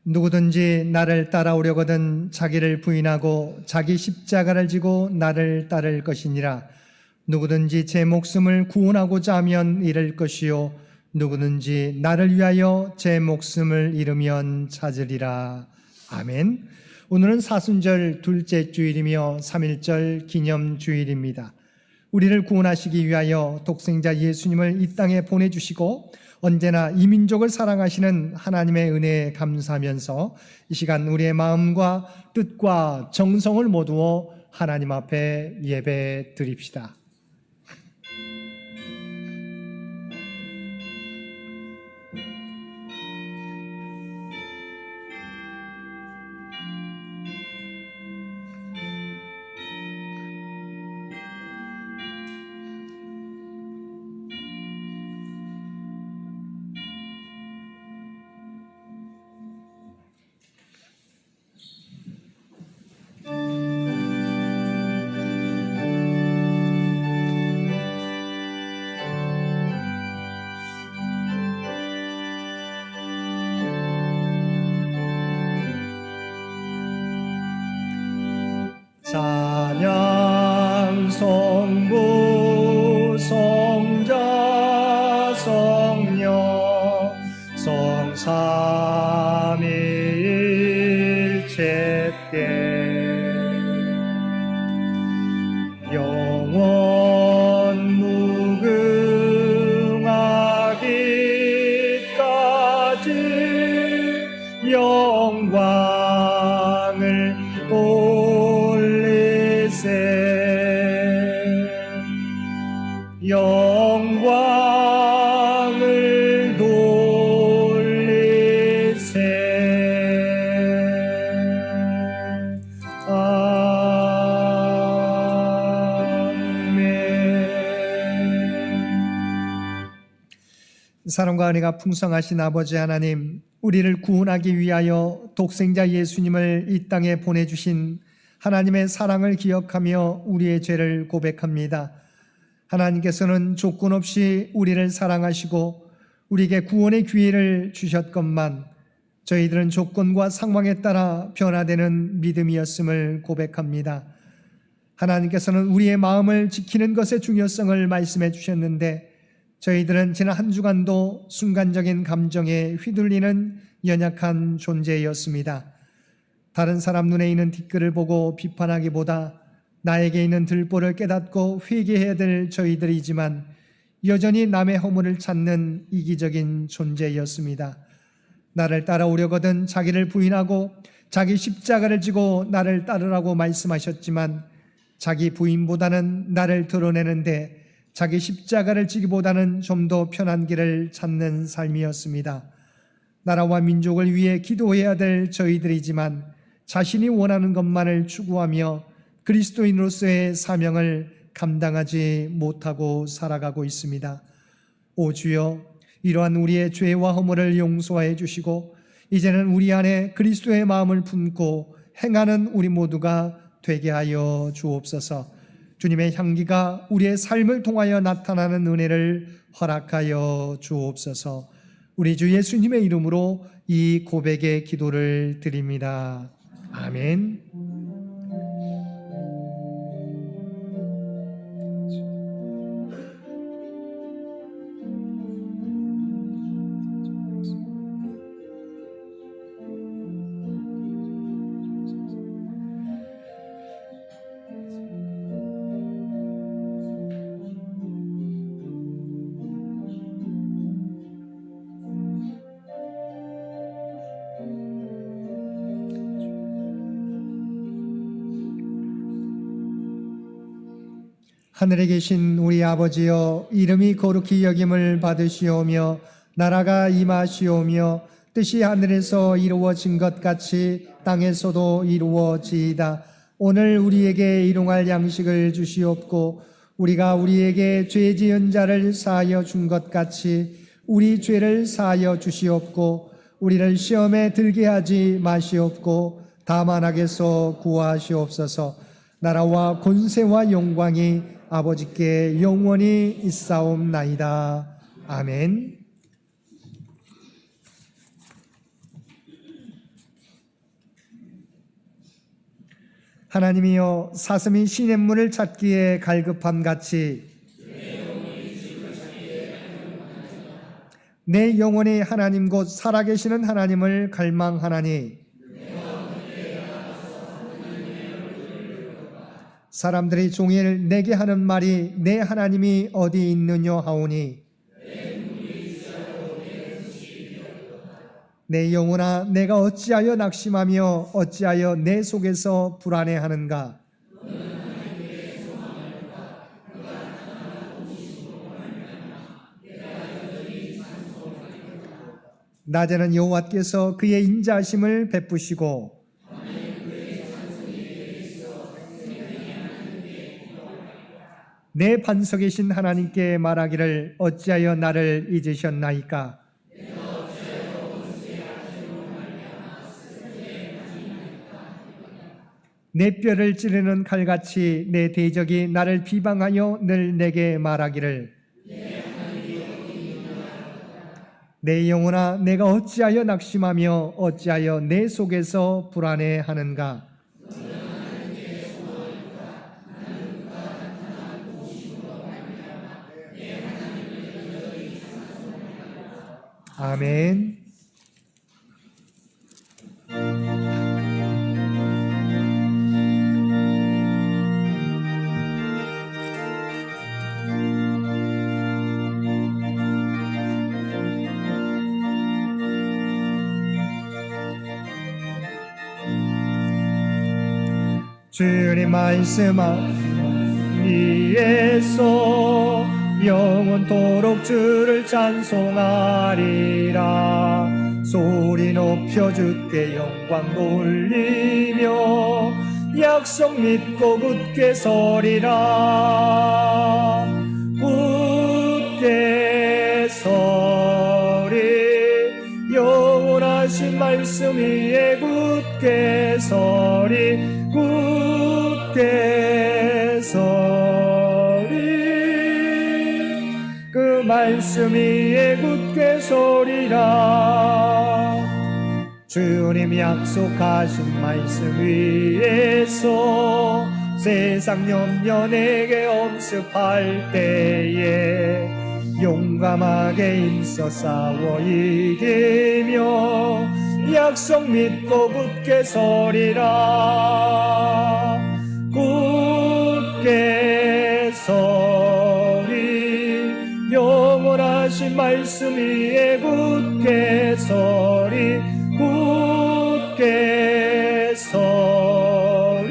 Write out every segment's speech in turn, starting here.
누구든지 나를 따라오려거든 자기를 부인하고 자기 십자가를 지고 나를 따를 것이니라. 누구든지 제 목숨을 구원하고자 하면 잃을 것이요 누구든지 나를 위하여 제 목숨을 잃으면 찾으리라. 아멘. 오늘은 사순절 둘째 주일이며 3.1절 기념주일입니다. 우리를 구원하시기 위하여 독생자 예수님을 이 땅에 보내주시고 언제나 이 민족을 사랑하시는 하나님의 은혜에 감사하면서 이 시간 우리의 마음과 뜻과 정성을 모두어 하나님 앞에 예배 드립시다. 찬양 성부 성자 성령 성삼위일체께 영원 무궁하기까지 영광을 영광을 돌리세. 아멘. 사랑과 은혜가 풍성하신 아버지 하나님, 우리를 구원하기 위하여 독생자 예수님을 이 땅에 보내주신 하나님의 사랑을 기억하며 우리의 죄를 고백합니다. 하나님께서는 조건 없이 우리를 사랑하시고 우리에게 구원의 기회를 주셨건만 저희들은 조건과 상황에 따라 변화되는 믿음이었음을 고백합니다. 하나님께서는 우리의 마음을 지키는 것의 중요성을 말씀해 주셨는데 저희들은 지난 한 주간도 순간적인 감정에 휘둘리는 연약한 존재였습니다. 다른 사람 눈에 있는 티끌을 보고 비판하기보다 나에게 있는 들보를 깨닫고 회개해야 될 저희들이지만 여전히 남의 허물을 찾는 이기적인 존재였습니다. 나를 따라오려거든 자기를 부인하고 자기 십자가를 지고 나를 따르라고 말씀하셨지만 자기 부인보다는 나를 드러내는데 자기 십자가를 지기보다는 좀 더 편한 길을 찾는 삶이었습니다. 나라와 민족을 위해 기도해야 될 저희들이지만 자신이 원하는 것만을 추구하며 그리스도인으로서의 사명을 감당하지 못하고 살아가고 있습니다. 오 주여, 이러한 우리의 죄와 허물을 용서해 주시고 이제는 우리 안에 그리스도의 마음을 품고 행하는 우리 모두가 되게 하여 주옵소서. 주님의 향기가 우리의 삶을 통하여 나타나는 은혜를 허락하여 주옵소서. 우리 주 예수님의 이름으로 이 고백의 기도를 드립니다. 아멘. 하늘에 계신 우리 아버지여, 이름이 거룩히 여김을 받으시오며 나라가 임하시오며 뜻이 하늘에서 이루어진 것 같이 땅에서도 이루어지이다. 오늘 우리에게 일용할 양식을 주시옵고 우리가 우리에게 죄 지은 자를 사하여 준 것 같이 우리 죄를 사하여 주시옵고 우리를 시험에 들게 하지 마시옵고 다만 악에서 구하시옵소서. 나라와 권세와 영광이 아버지께 영원히 있사옵나이다. 아멘. 하나님이여 사슴이 시냇물을 찾기에 갈급함 같이 내 영혼이 하나님 곧 살아계시는 하나님을 갈망하나니 사람들이 종일 내게 하는 말이 내 하나님이 어디 있느냐 하오니 내 영혼아 내가 어찌하여 낙심하며 어찌하여 내 속에서 불안해하는가. 낮에는 여호와께서 그의 인자하심을 베푸시고 내 반석이신 하나님께 말하기를 어찌하여 나를 잊으셨나이까. 내 뼈를 찌르는 칼같이 내 대적이 나를 비방하여 늘 내게 말하기를 내 영혼아 내가 어찌하여 낙심하며 어찌하여 내 속에서 불안해하는가. 아멘. 주님 말씀하시기 위해서 영원토록 주를 찬송하리라. 소리 높여 주께 영광 돌리며 약속 믿고 굳게 서리라. 굳게 서리 영원하신 말씀 위에 굳게 서리 굳게 서리 그 말씀 위에 굳게 서리라. 주님 약속하신 말씀 위에서 세상 염려 내게 엄습할 때에 용감하게 힘써 싸워 이기며 약속 믿고 굳게 서리라. 굳게 서리 영원하신 말씀 위에 굳게 서리 굳게 서리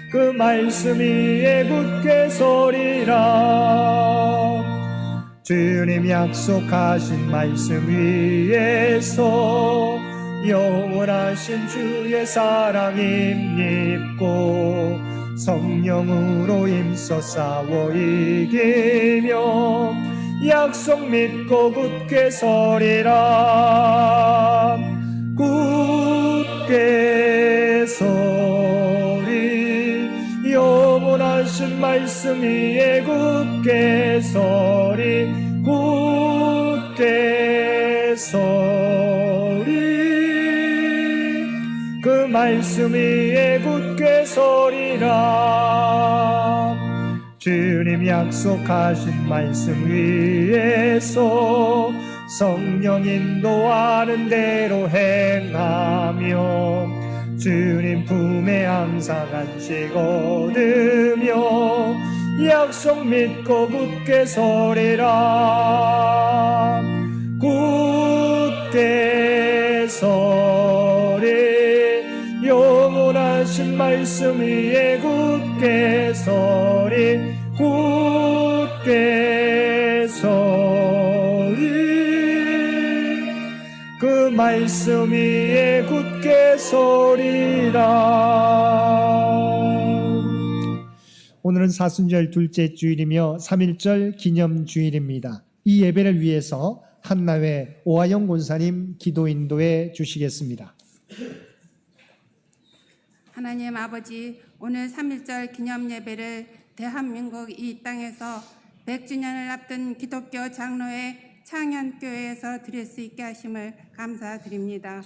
그 말씀 위에 굳게 서리라. 주님 약속하신 말씀 위에서 영원하신 주의 사랑 힘입고 성령으로 힘써 싸워 이기며 약속 믿고 굳게 서리라. 굳게 서리 영원하신 말씀 위에 굳게 서리 굳게 서리 그 말씀 위에 굳게 서리라. 주님 약속하신 말씀 위에서 성령 인도하는 대로 행하며 주님 품에 항상 안식 얻으며 약속 믿고 굳게 서리라. 굳게 서리 영원하신 말씀 위에 굳게 서리 굳게 서리 그 말씀 위에 굳게 서리라. 오늘은 사순절 둘째 주일이며 3.1절 기념 주일입니다. 이 예배를 위해서 한나회 오하영 권사님 기도 인도해 주시겠습니다. 하나님 아버지, 오늘 3.1절 기념 예배를 대한민국 이 땅에서 100주년을 앞둔 기독교 장로회 창현교회에서 드릴 수 있게 하심을 감사드립니다.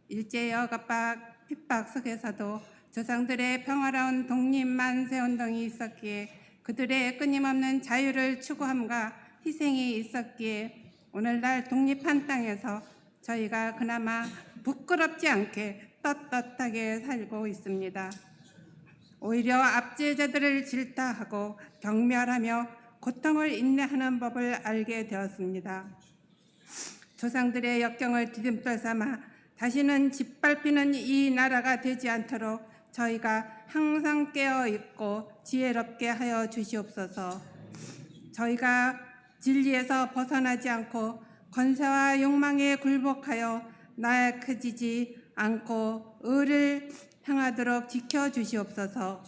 일제 여갑박 핍박 속에서도 조상들의 평화로운 독립 만세 운동이 있었기에 그들의 끊임없는 자유를 추구함과 희생이 있었기에 오늘날 독립한 땅에서 저희가 그나마 부끄럽지 않게 떳떳하게 살고 있습니다. 오히려 압제자들을 질타하고 경멸하며 고통을 인내하는 법을 알게 되었습니다. 조상들의 역경을 디딤돌 삼아 다시는 짓밟히는 이 나라가 되지 않도록 저희가 항상 깨어 있고 지혜롭게 하여 주시옵소서. 저희가 진리에서 벗어나지 않고 권세와 욕망에 굴복하여 나약해지지 않고 의를 향하도록 지켜주시옵소서.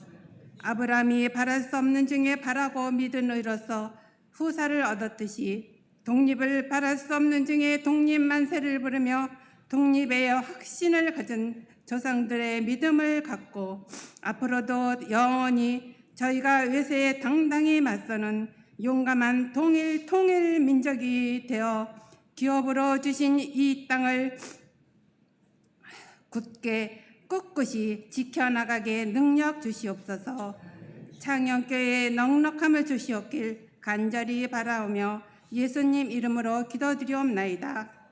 아브라함이 바랄 수 없는 중에 바라고 믿은 의로서 후사를 얻었듯이 독립을 바랄 수 없는 중에 독립 만세를 부르며 독립의 확신을 가진 조상들의 믿음을 갖고 앞으로도 영원히 저희가 외세에 당당히 맞서는 용감한 통일 민족이 되어 기업으로 주신 이 땅을 굳게 꿋꿋이 지켜나가게 능력 주시옵소서. 창녕교회에 넉넉함을 주시옵길 간절히 바라오며 예수님 이름으로 기도드리옵나이다.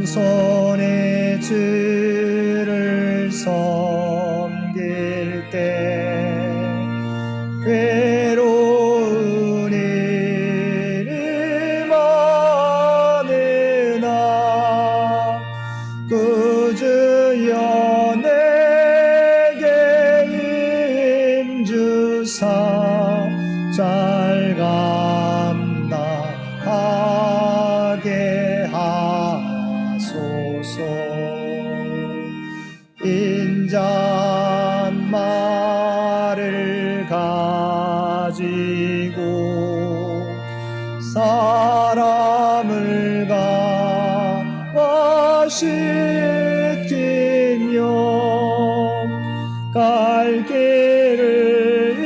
겸손의 주를 섬길 때 괴로운 일이 많으나 구주여 내게 힘주사 잘 감당하게 하소서. 인잣말을 가지고 사람을 가와시키며 갈 길을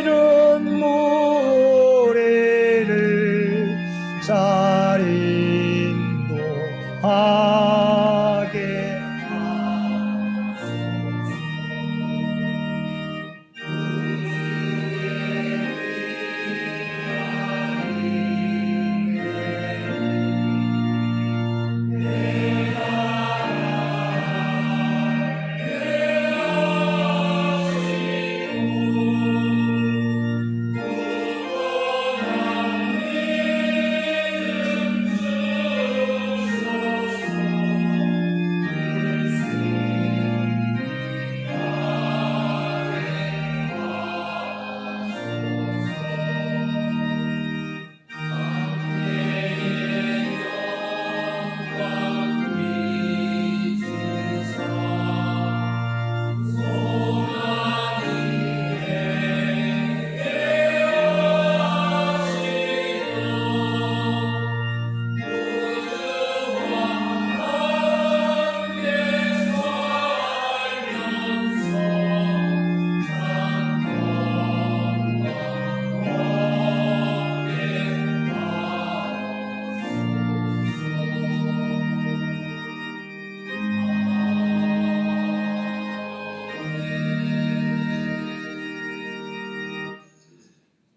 잃은 무리를 잘 인도하게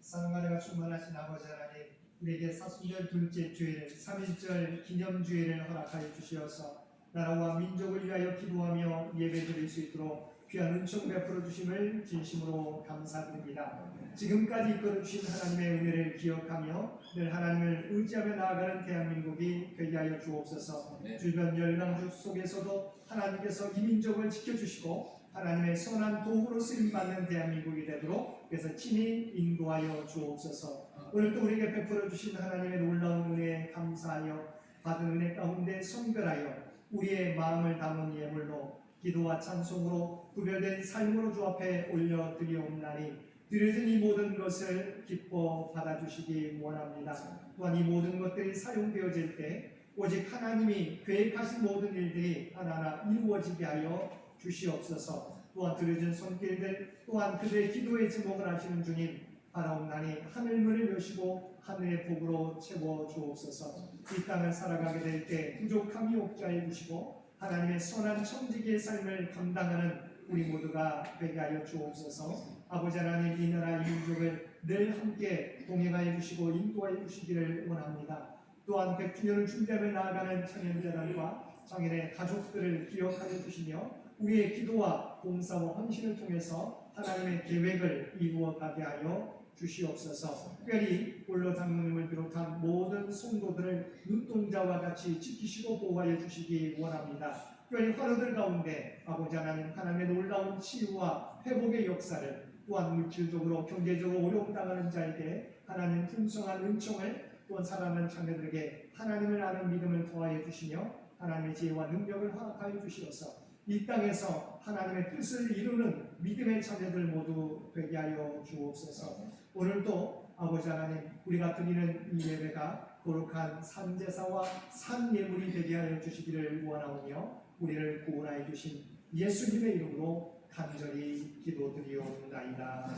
사랑하는 충만하신 아버지 하나님, 우리에게 사순절 둘째 주일 3.1절 기념주일을 허락하여 주시어서 나라와 민족을 위하여 기도하며 예배드릴 수 있도록 귀한 은총 베풀어 주심을 진심으로 감사드립니다. 지금까지 이끌어 주신 하나님의 은혜를 기억하며 늘 하나님을 의지하며 나아가는 대한민국이 되게 하여 주옵소서. 주변 열강주 속에서도 하나님께서 이 민족을 지켜주시고 하나님의 선한 도구로 쓰임받는 대한민국이 되도록 그래서 친히 인도하여 주옵소서. 오늘도 우리에게 베풀어 주신 하나님의 놀라운 은혜에 감사하여 받은 은혜 가운데 성별하여 우리의 마음을 담은 예물로 기도와 찬송으로 구별된 삶으로 주 앞에 올려드리옵나니 드려진 이 모든 것을 기뻐 받아주시기 원합니다. 또한 이 모든 것들이 사용되어질 때 오직 하나님이 계획하신 모든 일들이 하나하나 이루어지게 하여 주시옵소서. 또한 드려진 손길들 또한 그들의 기도의 제목을 아시는 주님 바라옵나니 하늘 문을 여시고 하늘의 복으로 채워 주옵소서. 이 땅을 살아가게 될 때 부족함이 없게 해 주시고 하나님의 선한 청지기의 삶을 감당하는 우리 모두가 되게 하여 주옵소서. 아버지 하나님 이 나라 이 민족을 늘 함께 동행하여 주시고 인도하여 주시기를 원합니다. 또한 100주년을 준비하며 나아가는 청년재단과 장인의 가족들을 기억하여 주시며 우리의 기도와 봉사와 헌신을 통해서 하나님의 계획을 이루어가게 하여 주시옵소서. 특별히 올로 장로님을 비롯한 모든 성도들을 눈동자와 같이 지키시고 보호하여 주시기 원합니다. 특별히 환우들 가운데 아버지 하나님 하나님의 놀라운 치유와 회복의 역사를 또한 물질적으로 경제적으로 어려움당하는 자에게 하나님 풍성한 은총을 또한 사랑하는 자녀들에게 하나님을 아는 믿음을 더하여 주시며 하나님의 지혜와 능력을 허락하여 주시옵소서. 이 땅에서 하나님의 뜻을 이루는 믿음의 자녀들 모두 되게 하여 주옵소서. 오늘도 아버지 하나님 우리가 드리는 이 예배가 거룩한 산제사와 산예물이 되게 하여 주시기를 원하오며 우리를 구원하여 주신 예수님의 이름으로 간절히 기도드리옵나이다.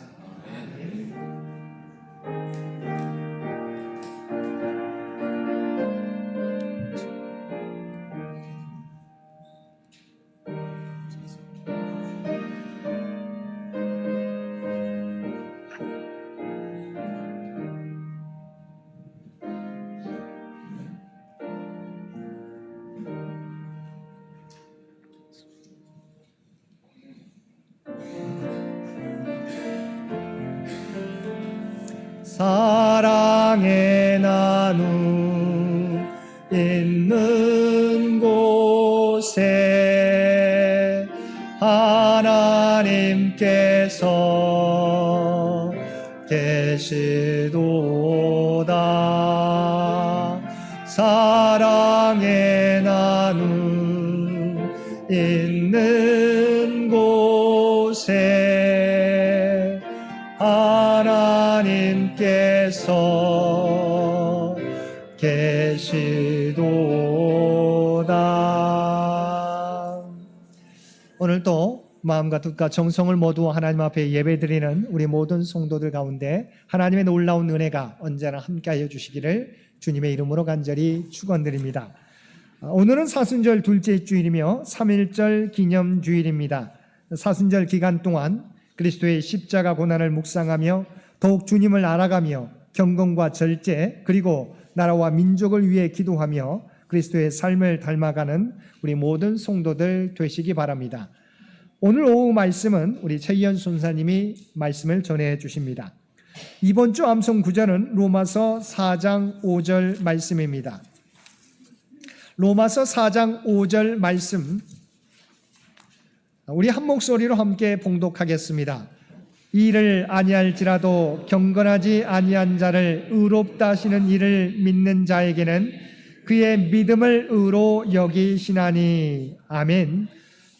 아멘. 사랑의 나눔 있는 곳에 하나님께서 계시도다. 사랑의 나눔 있는 곳에 하나님께서 계시도다. 오늘도 마음과 뜻과 정성을 모두 하나님 앞에 예배드리는 우리 모든 성도들 가운데 하나님의 놀라운 은혜가 언제나 함께하여 주시기를 주님의 이름으로 간절히 축원드립니다. 오늘은 사순절 둘째 주일이며 3.1절 기념주일입니다. 사순절 기간 동안 그리스도의 십자가 고난을 묵상하며 더욱 주님을 알아가며 경건과 절제 그리고 나라와 민족을 위해 기도하며 그리스도의 삶을 닮아가는 우리 모든 성도들 되시기 바랍니다. 오늘 오후 말씀은 우리 최희연 선사님이 말씀을 전해 주십니다. 이번 주 암송 구절은 로마서 4장 5절 말씀입니다. 로마서 4장 5절 말씀 우리 한 목소리로 함께 봉독하겠습니다. 이를 아니할지라도 경건하지 아니한 자를 의롭다 하시는 이를 믿는 자에게는 그의 믿음을 의로 여기시나니. 아멘.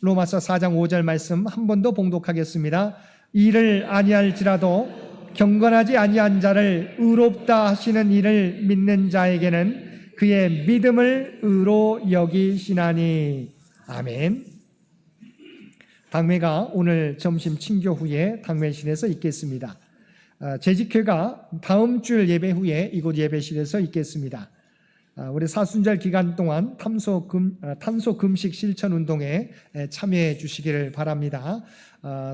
로마서 4장 5절 말씀 한 번 더 봉독하겠습니다. 이를 아니할지라도 경건하지 아니한 자를 의롭다 하시는 이를 믿는 자에게는 그의 믿음을 의로 여기시나니. 아멘. 당회가 오늘 점심 친교 후에 당회실에서 있겠습니다. 재직회가 다음 주일 예배 후에 이곳 예배실에서 있겠습니다. 우리 사순절 기간 동안 탄소 금식 실천 운동에 참여해 주시기를 바랍니다.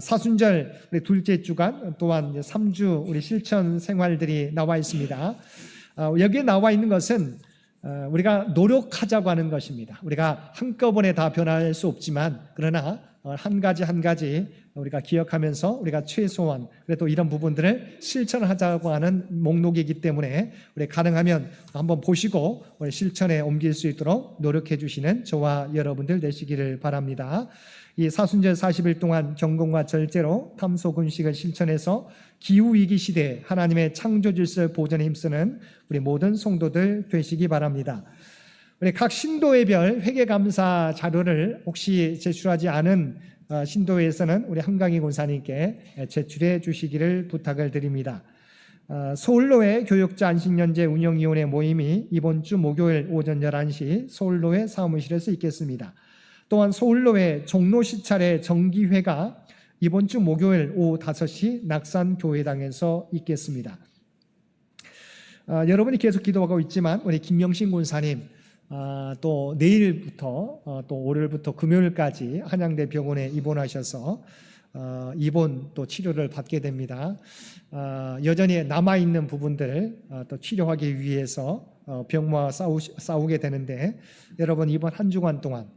사순절 우리 둘째 주간 또한 3주 우리 실천 생활들이 나와 있습니다. 여기에 나와 있는 것은 우리가 노력하자고 하는 것입니다. 우리가 한꺼번에 다 변할 수 없지만 그러나 한 가지 한 가지 우리가 기억하면서 우리가 최소한 그래도 이런 부분들을 실천하자고 하는 목록이기 때문에 우리 가능하면 한번 보시고 우리 실천에 옮길 수 있도록 노력해 주시는 저와 여러분들 되시기를 바랍니다. 이 사순절 40일 동안 경건과 절제로 탐소 금식을 실천해서 기후위기 시대에 하나님의 창조 질서 보존에 힘쓰는 우리 모든 성도들 되시기 바랍니다. 우리 각 신도회별 회계감사 자료를 혹시 제출하지 않은 신도회에서는 우리 한강희 권사님께 제출해 주시기를 부탁을 드립니다. 서울로회 교육자 안식년제 운영위원회 모임이 이번 주 목요일 오전 11시 서울로회 사무실에서 있겠습니다. 또한 서울로회 종로시찰의 정기회가 이번 주 목요일 오후 5시 낙산교회당에서 있겠습니다. 여러분이 계속 기도하고 있지만 우리 김명신 권사님 또 내일부터 또 월요일부터 금요일까지 한양대 병원에 입원하셔서 입원 또 치료를 받게 됩니다. 여전히 남아있는 부분들 또 치료하기 위해서 병마와 싸우게 되는데 여러분 이번 한 주간 동안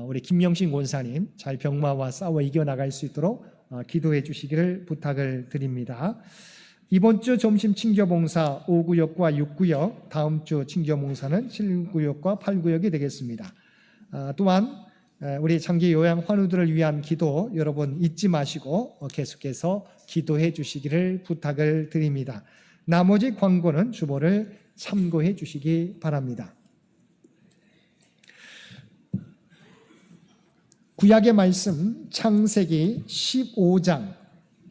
우리 김명신 권사님 잘 병마와 싸워 이겨나갈 수 있도록 기도해 주시기를 부탁을 드립니다. 이번 주 점심 친교봉사 5구역과 6구역, 다음 주 친교봉사는 7구역과 8구역이 되겠습니다. 또한 우리 장기 요양 환우들을 위한 기도 여러분 잊지 마시고 계속해서 기도해 주시기를 부탁을 드립니다. 나머지 광고는 주보를 참고해 주시기 바랍니다. 구약의 말씀 창세기 15장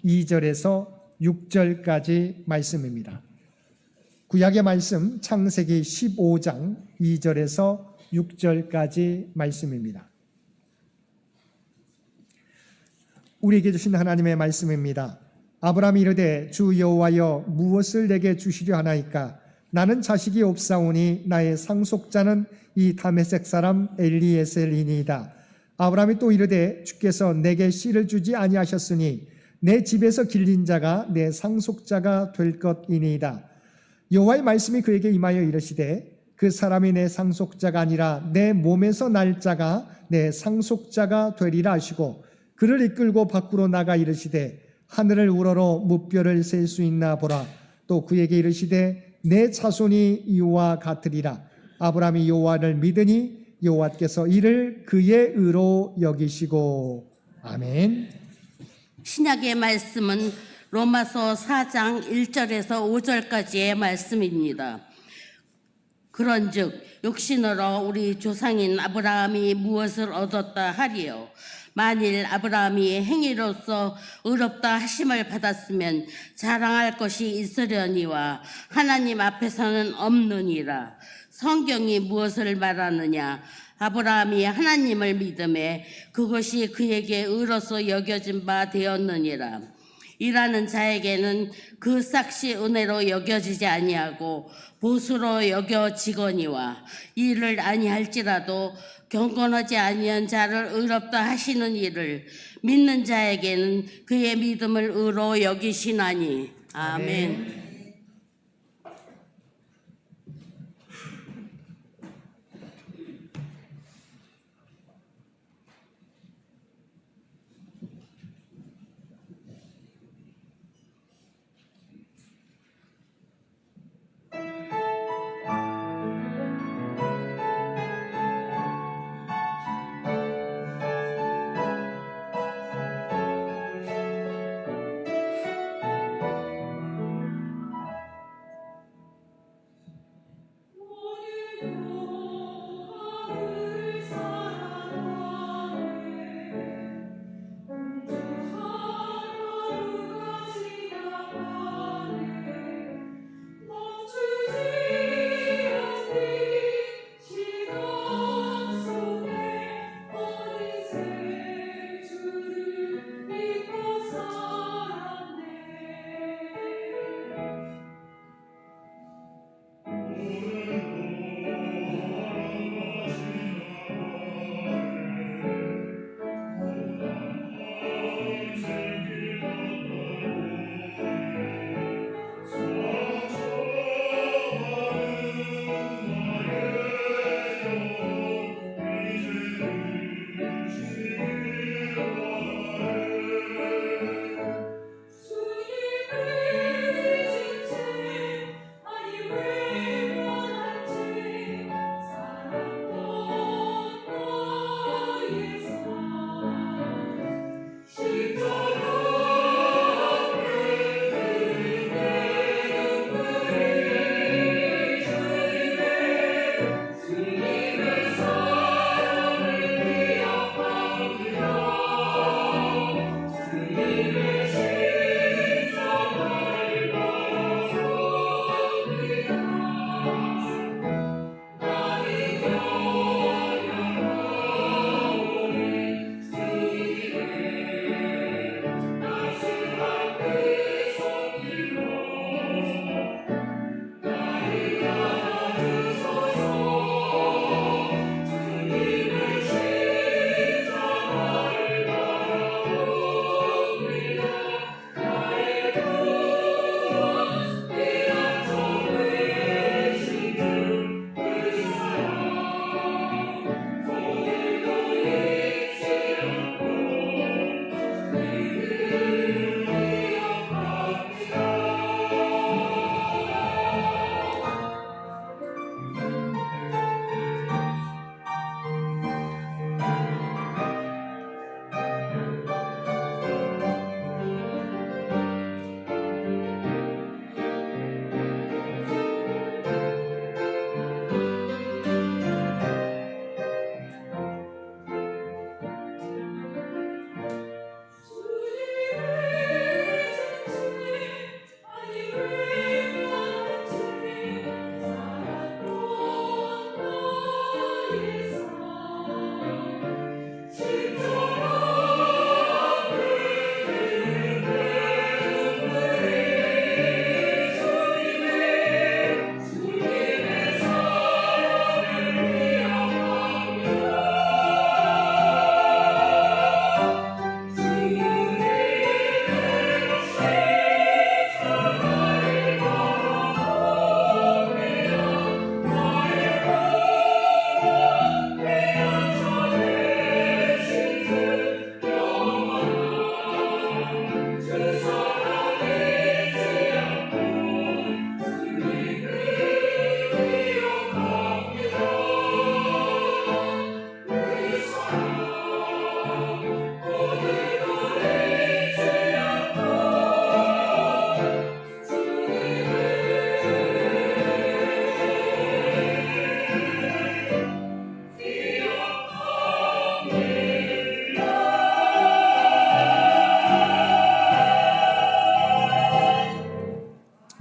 2절에서 6절까지 말씀입니다. 구약의 말씀 창세기 15장 2절에서 6절까지 말씀입니다. 우리에게 주신 하나님의 말씀입니다. 아브라함이 이르되 주 여호와여 무엇을 내게 주시려 하나이까? 나는 자식이 없사오니 나의 상속자는 이 다메섹 사람 엘리에셀이니이다. 아브라함이 또 이르되 주께서 내게 씨를 주지 아니하셨으니 내 집에서 길린 자가 내 상속자가 될 것이니이다. 여호와의 말씀이 그에게 임하여 이르시되 그 사람이 내 상속자가 아니라 내 몸에서 날 자가 내 상속자가 되리라 하시고 그를 이끌고 밖으로 나가 이르시되 하늘을 우러러 무뼈를 셀 수 있나 보라. 또 그에게 이르시되 내 자손이 이와 같으리라. 아브라함이 여호와를 믿으니 여호와께서 이를 그의 의로 여기시고. 아멘. 신약의 말씀은 로마서 4장 1절에서 5절까지의 말씀입니다. 그런즉 육신으로 우리 조상인 아브라함이 무엇을 얻었다 하리요? 만일 아브라함이 행위로서 의롭다 하심을 받았으면 자랑할 것이 있으려니와 하나님 앞에서는 없느니라. 성경이 무엇을 말하느냐? 아브라함이 하나님을 믿음에 그것이 그에게 의로서 여겨진 바 되었느니라. 일하는 자에게는 그 삭시 은혜로 여겨지지 아니하고 보수로 여겨지거니와 일을 아니할지라도 경건하지 아니한 자를 의롭다 하시는 이를 믿는 자에게는 그의 믿음을 의로 여기시나니. 아멘.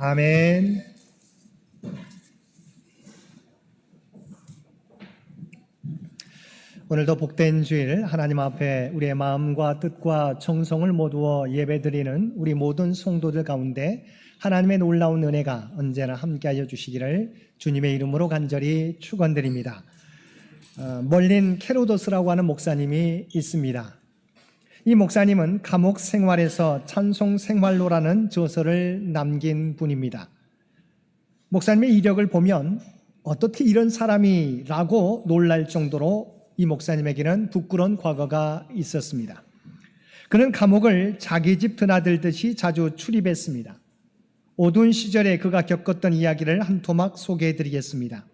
아멘. 오늘도 복된 주일 하나님 앞에 우리의 마음과 뜻과 정성을 모두어 예배드리는 우리 모든 성도들 가운데 하나님의 놀라운 은혜가 언제나 함께하여 주시기를 주님의 이름으로 간절히 축원드립니다. 멀린 케로도스라고 하는 목사님이 있습니다. 이 목사님은 감옥 생활에서 찬송 생활로라는 저서를 남긴 분입니다. 목사님의 이력을 보면 어떻게 이런 사람이라고 놀랄 정도로 이 목사님에게는 부끄러운 과거가 있었습니다. 그는 감옥을 자기 집 드나들듯이 자주 출입했습니다. 어두운 시절에 그가 겪었던 이야기를 한 토막 소개해드리겠습니다.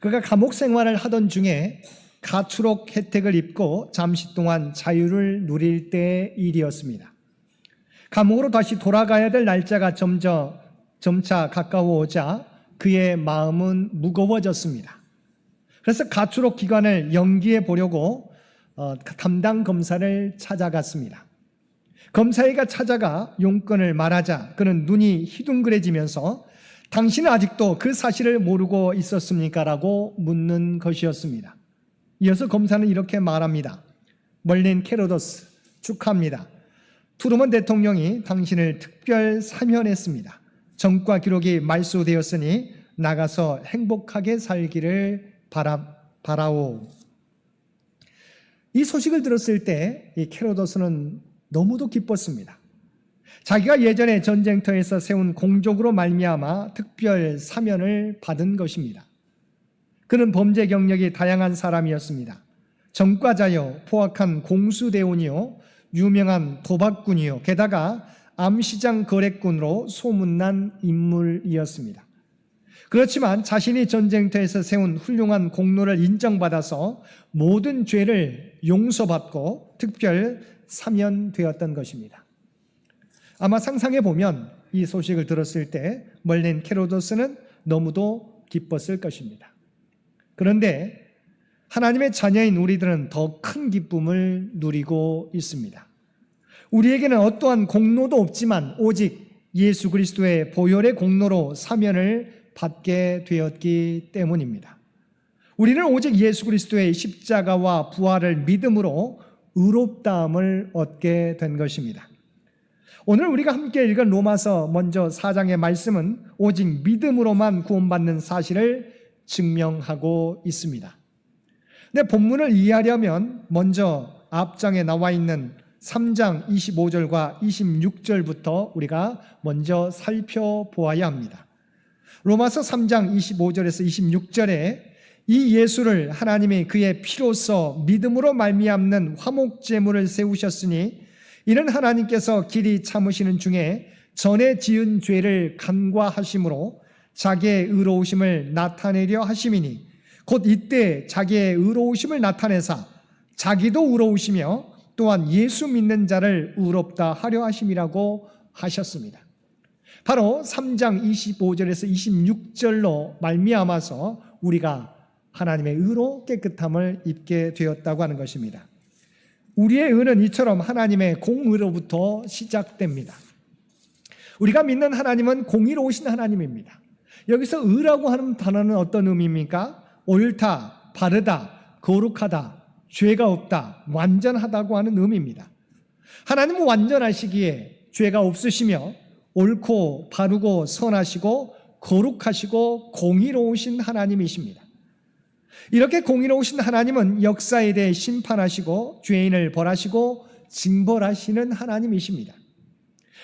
그가 감옥 생활을 하던 중에 가출옥 혜택을 입고 잠시 동안 자유를 누릴 때의 일이었습니다. 감옥으로 다시 돌아가야 될 날짜가 점차 가까워오자 그의 마음은 무거워졌습니다. 그래서 가출옥 기간을 연기해 보려고 담당 검사를 찾아갔습니다. 검사가 찾아가 용건을 말하자 그는 눈이 희둥그레지면서 당신은 아직도 그 사실을 모르고 있었습니까? 라고 묻는 것이었습니다. 이어서 검사는 이렇게 말합니다. 멀린 케로도스, 축하합니다. 트루먼 대통령이 당신을 특별 사면했습니다. 전과 기록이 말소되었으니 나가서 행복하게 살기를 바라오. 이 소식을 들었을 때 이 케로도스는 너무도 기뻤습니다. 자기가 예전에 전쟁터에서 세운 공적으로 말미암아 특별 사면을 받은 것입니다. 그는 범죄 경력이 다양한 사람이었습니다. 전과자요, 포악한 공수대원이요, 유명한 도박꾼이요, 게다가 암시장 거래꾼으로 소문난 인물이었습니다. 그렇지만 자신이 전쟁터에서 세운 훌륭한 공로를 인정받아서 모든 죄를 용서받고 특별 사면되었던 것입니다. 아마 상상해 보면 이 소식을 들었을 때 멀린 케로도스는 너무도 기뻤을 것입니다. 그런데 하나님의 자녀인 우리들은 더 큰 기쁨을 누리고 있습니다. 우리에게는 어떠한 공로도 없지만 오직 예수 그리스도의 보혈의 공로로 사면을 받게 되었기 때문입니다. 우리는 오직 예수 그리스도의 십자가와 부활을 믿음으로 의롭다함을 얻게 된 것입니다. 오늘 우리가 함께 읽은 로마서 먼저 4장의 말씀은 오직 믿음으로만 구원받는 사실을 증명하고 있습니다. 근데 본문을 이해하려면 먼저 앞장에 나와 있는 3장 25절과 26절부터 우리가 먼저 살펴보아야 합니다. 로마서 3장 25절에서 26절에 이 예수를 하나님이 그의 피로써 믿음으로 말미암는 화목제물을 세우셨으니 이는 하나님께서 길이 참으시는 중에 전에 지은 죄를 간과하심으로 자기의 의로우심을 나타내려 하심이니 곧 이때 자기의 의로우심을 나타내사 자기도 의로우시며 또한 예수 믿는 자를 의롭다 하려 하심이라고 하셨습니다. 바로 3장 25절에서 26절로 말미암아서 우리가 하나님의 의로 깨끗함을 입게 되었다고 하는 것입니다. 우리의 의는 이처럼 하나님의 공의로부터 시작됩니다. 우리가 믿는 하나님은 공의로우신 하나님입니다. 여기서 의라고 하는 단어는 어떤 의미입니까? 옳다, 바르다, 거룩하다, 죄가 없다, 완전하다고 하는 의미입니다. 하나님은 완전하시기에 죄가 없으시며 옳고 바르고 선하시고 거룩하시고 공의로우신 하나님이십니다. 이렇게 공의로우신 하나님은 역사에 대해 심판하시고 죄인을 벌하시고 징벌하시는 하나님이십니다.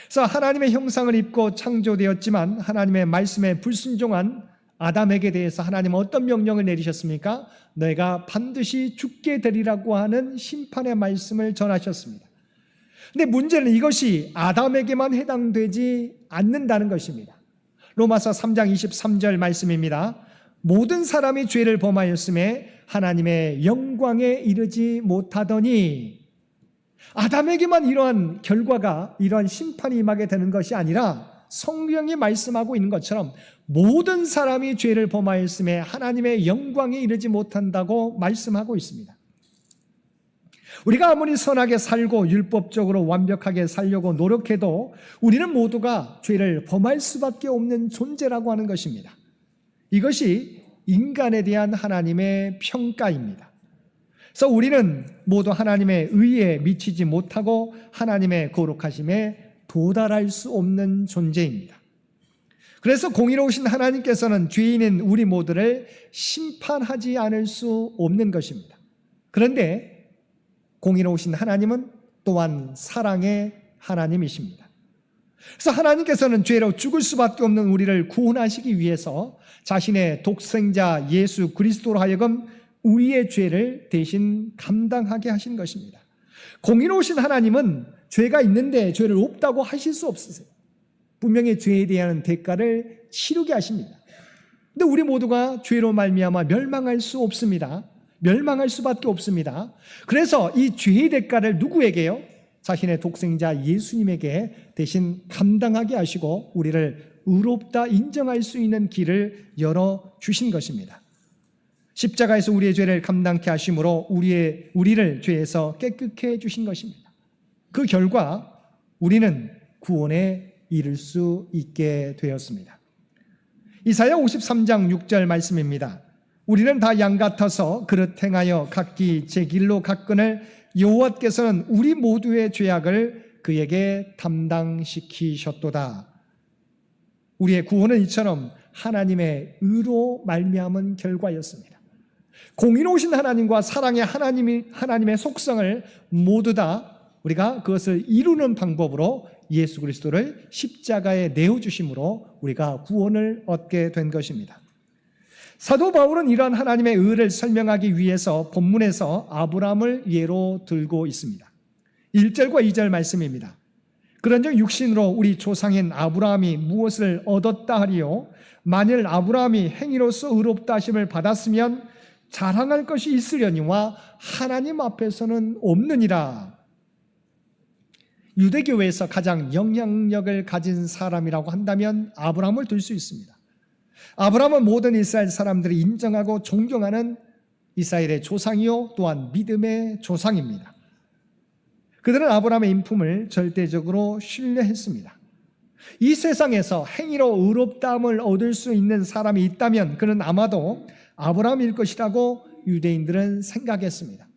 그래서 하나님의 형상을 입고 창조되었지만 하나님의 말씀에 불순종한 아담에게 대해서 하나님은 어떤 명령을 내리셨습니까? 너희가 반드시 죽게 되리라고 하는 심판의 말씀을 전하셨습니다. 근데 문제는 이것이 아담에게만 해당되지 않는다는 것입니다. 로마서 3장 23절 말씀입니다. 모든 사람이 죄를 범하였음에 하나님의 영광에 이르지 못하더니 아담에게만 이러한 결과가 이러한 심판이 임하게 되는 것이 아니라 성경이 말씀하고 있는 것처럼 모든 사람이 죄를 범하였음에 하나님의 영광에 이르지 못한다고 말씀하고 있습니다. 우리가 아무리 선하게 살고 율법적으로 완벽하게 살려고 노력해도 우리는 모두가 죄를 범할 수밖에 없는 존재라고 하는 것입니다. 이것이 인간에 대한 하나님의 평가입니다. 그래서 우리는 모두 하나님의 의에 미치지 못하고 하나님의 거룩하심에 도달할 수 없는 존재입니다. 그래서 공의로우신 하나님께서는 죄인인 우리 모두를 심판하지 않을 수 없는 것입니다. 그런데 공의로우신 하나님은 또한 사랑의 하나님이십니다. 그래서 하나님께서는 죄로 죽을 수밖에 없는 우리를 구원하시기 위해서 자신의 독생자 예수 그리스도로 하여금 우리의 죄를 대신 감당하게 하신 것입니다. 공의로우신 하나님은 죄가 있는데 죄를 없다고 하실 수 없으세요. 분명히 죄에 대한 대가를 치르게 하십니다. 근데 우리 모두가 죄로 말미암아 멸망할 수 없습니다. 멸망할 수밖에 없습니다. 그래서 이 죄의 대가를 누구에게요? 자신의 독생자 예수님에게 대신 감당하게 하시고 우리를 의롭다 인정할 수 있는 길을 열어주신 것입니다. 십자가에서 우리의 죄를 감당케 하심으로 우리를 죄에서 깨끗게 해주신 것입니다. 그 결과 우리는 구원에 이를 수 있게 되었습니다. 이사야 53장 6절 말씀입니다. 우리는 다 양 같아서 그릇 행하여 각기 제 길로 갔거늘 여호와께서는 우리 모두의 죄악을 그에게 담당시키셨도다. 우리의 구원은 이처럼 하나님의 의로 말미암은 결과였습니다. 공의로우신 하나님과 사랑의 하나님의 속성을 모두 다 우리가 그것을 이루는 방법으로 예수 그리스도를 십자가에 내어주심으로 우리가 구원을 얻게 된 것입니다. 사도 바울은 이러한 하나님의 의를 설명하기 위해서 본문에서 아브라함을 예로 들고 있습니다. 1절과 2절 말씀입니다. 그런즉 육신으로 우리 조상인 아브라함이 무엇을 얻었다 하리요? 만일 아브라함이 행위로서 의롭다 하심을 받았으면 자랑할 것이 있으려니와 하나님 앞에서는 없느니라. 유대교회에서 가장 영향력을 가진 사람이라고 한다면 아브라함을 들 수 있습니다. 아브라함은 모든 이스라엘 사람들이 인정하고 존경하는 이스라엘의 조상이요 또한 믿음의 조상입니다. 그들은 아브라함의 인품을 절대적으로 신뢰했습니다. 이 세상에서 행위로 의롭다함을 얻을 수 있는 사람이 있다면 그는 아마도 아브라함일 것이라고 유대인들은 생각했습니다.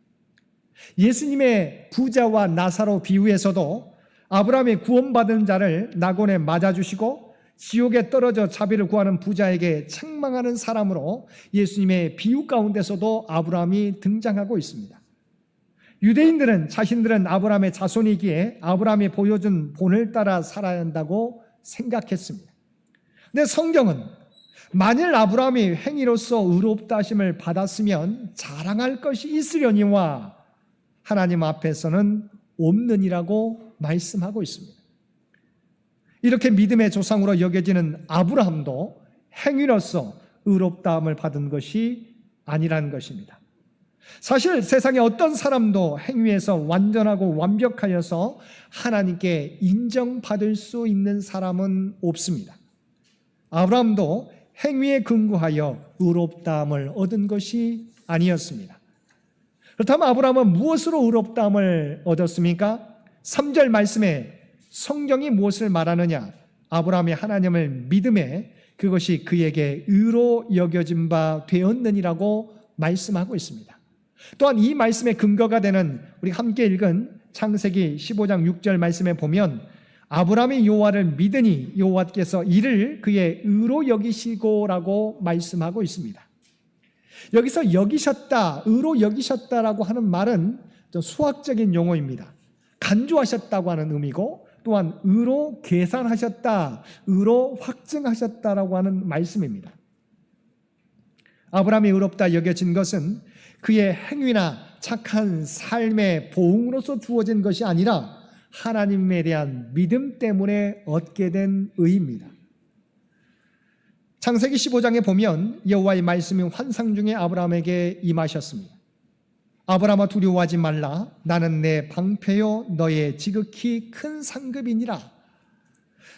예수님의 부자와 나사로 비유에서도 아브라함이 구원받은 자를 낙원에 맞아주시고 지옥에 떨어져 자비를 구하는 부자에게 책망하는 사람으로 예수님의 비유 가운데서도 아브라함이 등장하고 있습니다. 유대인들은 자신들은 아브라함의 자손이기에 아브라함이 보여준 본을 따라 살아야 한다고 생각했습니다. 근데 성경은 만일 아브라함이 행위로서 의롭다 하심을 받았으면 자랑할 것이 있으려니와 하나님 앞에서는 없느니라고 말씀하고 있습니다. 이렇게 믿음의 조상으로 여겨지는 아브라함도 행위로서 의롭다함을 받은 것이 아니라는 것입니다. 사실 세상에 어떤 사람도 행위에서 완전하고 완벽하여서 하나님께 인정받을 수 있는 사람은 없습니다. 아브라함도 행위에 근거하여 의롭다함을 얻은 것이 아니었습니다. 그렇다면 아브라함은 무엇으로 의롭다함을 얻었습니까? 3절 말씀에 성경이 무엇을 말하느냐? 아브라함이 하나님을 믿음에 그것이 그에게 의로 여겨진 바 되었느니라고 말씀하고 있습니다. 또한 이 말씀의 근거가 되는 우리 함께 읽은 창세기 15장 6절 말씀에 보면 아브라함이 여호와를 믿으니 여호와께서 이를 그의 의로 여기시고라고 말씀하고 있습니다. 여기서 여기셨다, 의로 여기셨다라고 하는 말은 좀 수학적인 용어입니다. 간주하셨다고 하는 의미고 또한 의로 계산하셨다, 의로 확증하셨다라고 하는 말씀입니다. 아브라함이 의롭다 여겨진 것은 그의 행위나 착한 삶의 보응으로서 주어진 것이 아니라 하나님에 대한 믿음 때문에 얻게 된 의입니다. 창세기 15장에 보면 여호와의 말씀이 환상 중에 아브라함에게 임하셨습니다. 아브라함아 두려워하지 말라. 나는 내 방패요 너의 지극히 큰 상급이니라.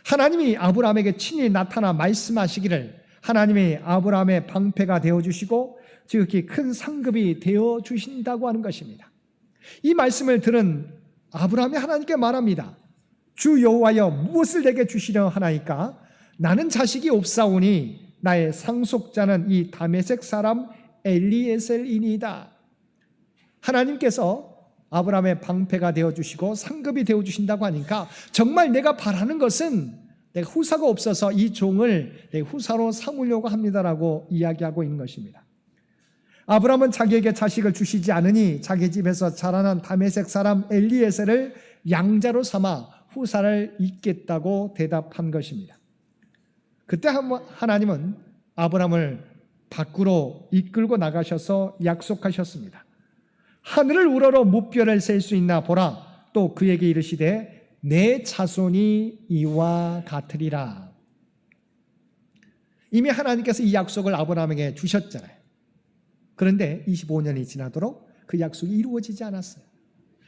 하나님이 아브라함에게 친히 나타나 말씀하시기를 하나님이 아브라함의 방패가 되어주시고 지극히 큰 상급이 되어주신다고 하는 것입니다. 이 말씀을 들은 아브라함이 하나님께 말합니다. 주 여호와여, 무엇을 내게 주시려 하나이까? 나는 자식이 없사오니 나의 상속자는 이 다메섹 사람 엘리에셀이니이다. 하나님께서 아브라함의 방패가 되어주시고 상급이 되어주신다고 하니까 정말 내가 바라는 것은 내가 후사가 없어서 이 종을 내 후사로 삼으려고 합니다라고 이야기하고 있는 것입니다. 아브라함은 자기에게 자식을 주시지 않으니 자기 집에서 자라난 다메섹 사람 엘리에셀을 양자로 삼아 후사를 잇겠다고 대답한 것입니다. 그때 하나님은 아브라함을 밖으로 이끌고 나가셔서 약속하셨습니다. 하늘을 우러러 무뼈를 셀 수 있나 보라. 또 그에게 이르시되 내 자손이 이와 같으리라. 이미 하나님께서 이 약속을 아브라함에게 주셨잖아요. 그런데 25년이 지나도록 그 약속이 이루어지지 않았어요.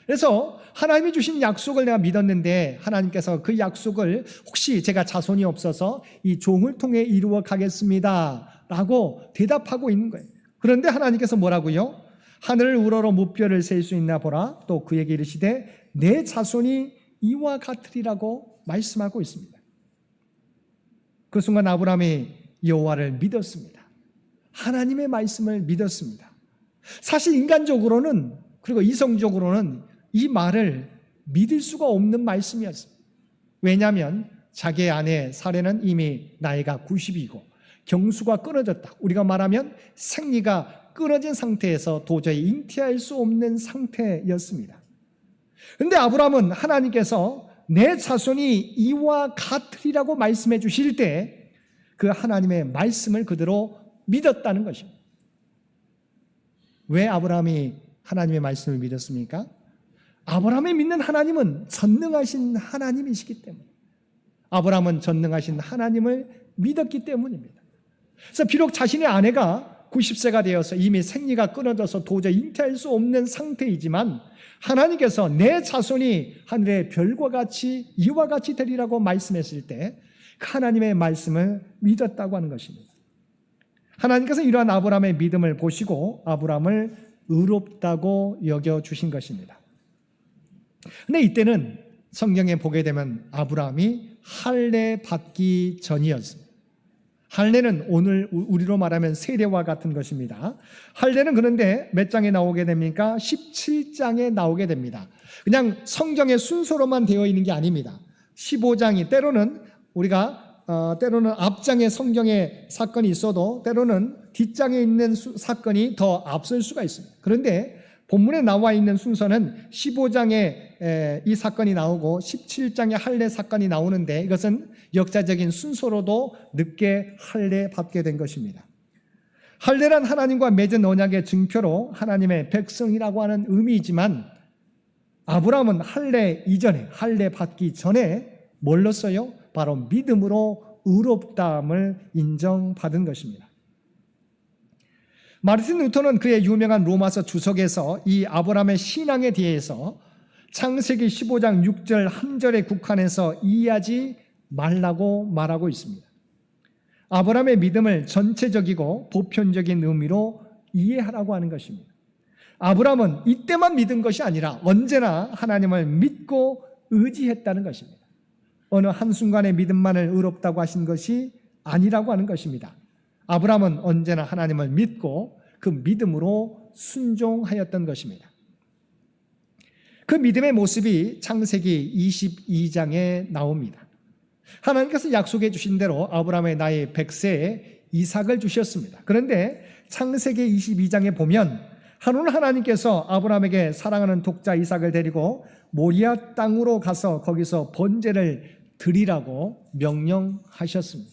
그래서 하나님이 주신 약속을 내가 믿었는데 하나님께서 그 약속을 혹시 제가 자손이 없어서 이 종을 통해 이루어 가겠습니다 라고 대답하고 있는 거예요. 그런데 하나님께서 뭐라고요? 하늘을 우러러 무뼈를 셀 수 있나 보라. 또 그에게 이르시되 내 자손이 이와 같으리라고 말씀하고 있습니다. 그 순간 아브라함이 여호와를 믿었습니다. 하나님의 말씀을 믿었습니다. 사실 인간적으로는 그리고 이성적으로는 이 말을 믿을 수가 없는 말씀이었어요. 왜냐하면 자기의 아내 사레는 이미 나이가 90이고 경수가 끊어졌다. 우리가 말하면 생리가 끊어진 상태에서 도저히 잉태할 수 없는 상태였습니다. 그런데 아브라함은 하나님께서 내 자손이 이와 같으리라고 말씀해 주실 때 그 하나님의 말씀을 그대로 믿었다는 것입니다. 왜 아브라함이 하나님의 말씀을 믿었습니까? 아브라함이 믿는 하나님은 전능하신 하나님이시기 때문에, 아브라함은 전능하신 하나님을 믿었기 때문입니다. 그래서 비록 자신의 아내가 90세가 되어서 이미 생리가 끊어져서 도저히 잉태할 수 없는 상태이지만 하나님께서 내 자손이 하늘의 별과 같이 이와 같이 되리라고 말씀했을 때 하나님의 말씀을 믿었다고 하는 것입니다. 하나님께서 이러한 아브라함의 믿음을 보시고 아브라함을 의롭다고 여겨주신 것입니다. 그런데 이때는 성경에 보게 되면 아브라함이 할례 받기 전이었습니다. 할례는 오늘 우리로 말하면 세례와 같은 것입니다. 할례는 그런데 몇 장에 나오게 됩니까? 17장에 나오게 됩니다. 그냥 성경의 순서로만 되어 있는 게 아닙니다. 15장이 때로는 우리가 때로는 앞장에 성경의 사건이 있어도 때로는 뒷장에 있는 사건이 더 앞설 수가 있습니다. 그런데 본문에 나와 있는 순서는 15장에 이 사건이 나오고 17장에 할례 사건이 나오는데 이것은 역사적인 순서로도 늦게 할례 받게 된 것입니다. 할례란 하나님과 맺은 언약의 증표로 하나님의 백성이라고 하는 의미이지만 아브라함은 할례 이전에, 할례 받기 전에 뭘로 써요? 바로 믿음으로 의롭다함을 인정받은 것입니다. 마르틴 루터는 그의 유명한 로마서 주석에서 이 아브라함의 신앙에 대해서 창세기 15장 6절 한 절에 국한해서 이해하지 말라고 말하고 있습니다. 아브라함의 믿음을 전체적이고 보편적인 의미로 이해하라고 하는 것입니다. 아브라함은 이때만 믿은 것이 아니라 언제나 하나님을 믿고 의지했다는 것입니다. 어느 한순간의 믿음만을 의롭다고 하신 것이 아니라고 하는 것입니다. 아브라함은 언제나 하나님을 믿고 그 믿음으로 순종하였던 것입니다. 그 믿음의 모습이 창세기 22장에 나옵니다. 하나님께서 약속해 주신 대로 아브라함의 나이 100세에 이삭을 주셨습니다. 그런데 창세기 22장에 보면 하나님께서 아브라함에게 사랑하는 독자 이삭을 데리고 모리아 땅으로 가서 거기서 번제를 드리라고 명령하셨습니다.